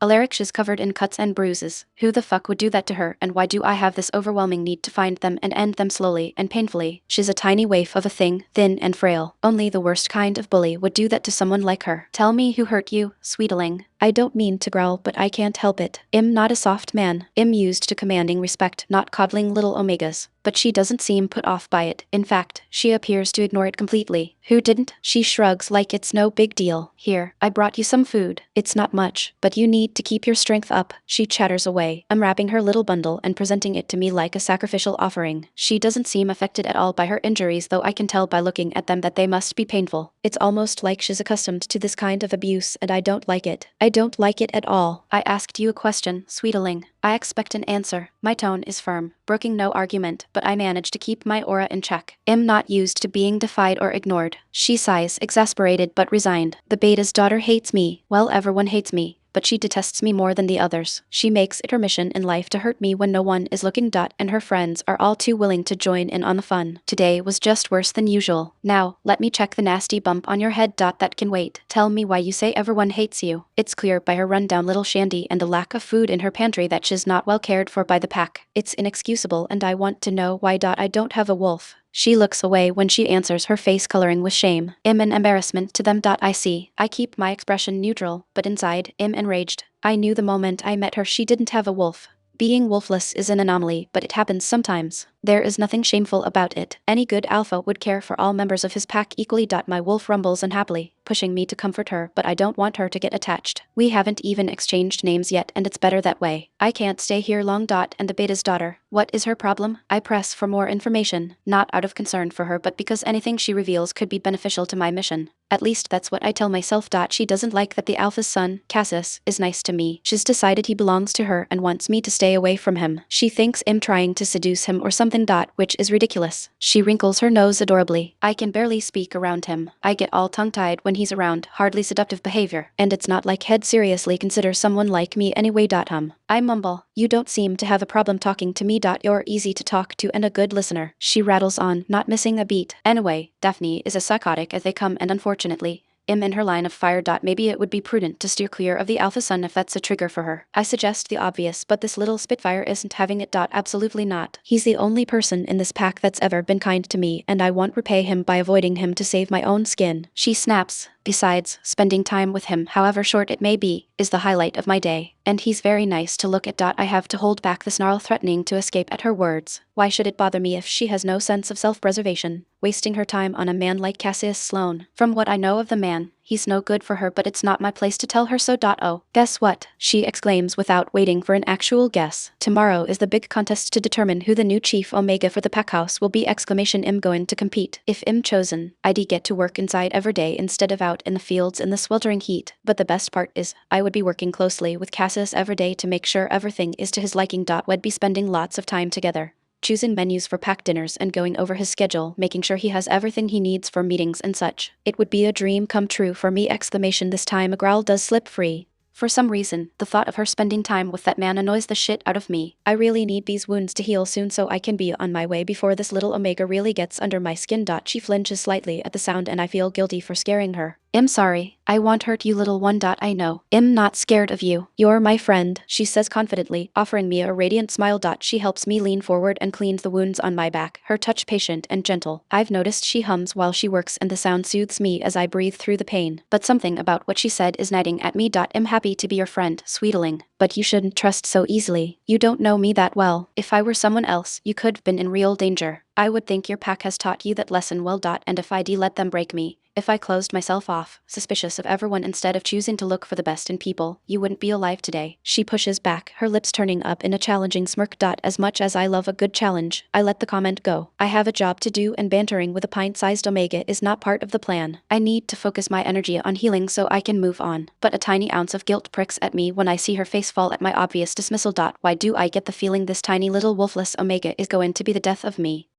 Alaric, she's covered in cuts and bruises. Who the fuck would do that to her, and why do I have this overwhelming need to find them and end them slowly and painfully? She's a tiny waif of a thing, thin and frail. Only the worst kind of bully would do that to someone like her. Tell me who hurt you, sweetling. I don't mean to growl, but I can't help it. I'm not a soft man. I'm used to commanding respect, not coddling little omegas. But she doesn't seem put off by it. In fact, she appears to ignore it completely. Who didn't? She shrugs like it's no big deal. Here, I brought you some food. It's not much, but you need to keep your strength up. She chatters away, unwrapping her little bundle and presenting it to me like a sacrificial offering. She doesn't seem affected at all by her injuries, though I can tell by looking at them that they must be painful. It's almost like she's accustomed to this kind of abuse, and I don't like it. I don't like it at all. I asked you a question, sweetling. I expect an answer. My tone is firm, broking no argument, but I manage to keep my aura in check. I'm not used to being defied or ignored. She sighs, exasperated but resigned. The beta's daughter hates me. Well, everyone hates me. But she detests me more than the others. She makes it her mission in life to hurt me when no one is looking. And her friends are all too willing to join in on the fun. Today was just worse than usual. Now, let me check the nasty bump on your head. That can wait. Tell me why you say everyone hates you. It's clear by her rundown little shandy and the lack of food in her pantry that she's not well cared for by the pack. It's inexcusable, and I want to know why. I don't have a wolf. She looks away when she answers, her face coloring with shame. I'm an embarrassment to them. I see. I keep my expression neutral, but inside, I'm enraged. I knew the moment I met her she didn't have a wolf. Being wolfless is an anomaly, but it happens sometimes. There is nothing shameful about it. Any good alpha would care for all members of his pack equally. My wolf rumbles unhappily, pushing me to comfort her, but I don't want her to get attached. We haven't even exchanged names yet, and it's better that way. I can't stay here long. And the beta's daughter. What is her problem? I press for more information, not out of concern for her, but because anything she reveals could be beneficial to my mission. At least that's what I tell myself. She doesn't like that the alpha's son, Cassius, is nice to me. She's decided he belongs to her and wants me to stay away from him. She thinks I'm trying to seduce him or something. Which is ridiculous. She wrinkles her nose adorably. I can barely speak around him. I get all tongue-tied when he's around, hardly seductive behavior. And it's not like he'd seriously consider someone like me anyway. I mumble. You don't seem to have a problem talking to me. You're easy to talk to and a good listener. She rattles on, not missing a beat. Anyway, Daphne is as psychotic as they come, and unfortunately, I'm in her line of fire. Maybe it would be prudent to steer clear of the alpha son if that's a trigger for her. I suggest the obvious, but this little spitfire isn't having it. Absolutely not. He's the only person in this pack that's ever been kind to me, and I won't repay him by avoiding him to save my own skin. She snaps. Besides, spending time with him, however short it may be, is the highlight of my day. And he's very nice to look at. I have to hold back the snarl, threatening to escape at her words. Why should it bother me if she has no sense of self-preservation? Wasting her time on a man like Cassius Sloane. From what I know of the man, he's no good for her, but it's not my place to tell her so. Oh, guess what? She exclaims without waiting for an actual guess. Tomorrow is the big contest to determine who the new chief Omega for the Packhouse will be! I'm going to compete. If I'm chosen, I'd get to work inside every day instead of out in the fields in the sweltering heat. But the best part is, I would be working closely with Cassius every day to make sure everything is to his liking. We'd be spending lots of time together, choosing menus for pack dinners and going over his schedule, making sure he has everything he needs for meetings and such. It would be a dream come true for me! This time a growl does slip free. For some reason, the thought of her spending time with that man annoys the shit out of me. I really need these wounds to heal soon so I can be on my way before this little Omega really gets under my skin. She flinches slightly at the sound, and I feel guilty for scaring her. I'm sorry. I won't hurt you, little one. I know. I'm not scared of you. You're my friend, she says confidently, offering me a radiant smile. She helps me lean forward and cleans the wounds on my back, her touch patient and gentle. I've noticed she hums while she works, and the sound soothes me as I breathe through the pain. But something about what she said is nagging at me. I'm happy to be your friend, sweetling, but you shouldn't trust so easily. You don't know me that well. If I were someone else, you could have been in real danger. I would think your pack has taught you that lesson well. And if I'd let them break me, if I closed myself off, suspicious of everyone instead of choosing to look for the best in people, you wouldn't be alive today. She pushes back, her lips turning up in a challenging smirk. As much as I love a good challenge, I let the comment go. I have a job to do, and bantering with a pint-sized Omega is not part of the plan. I need to focus my energy on healing so I can move on. But a tiny ounce of guilt pricks at me when I see her face fall at my obvious dismissal. Why do I get the feeling this tiny little wolfless Omega is going to be the death of me?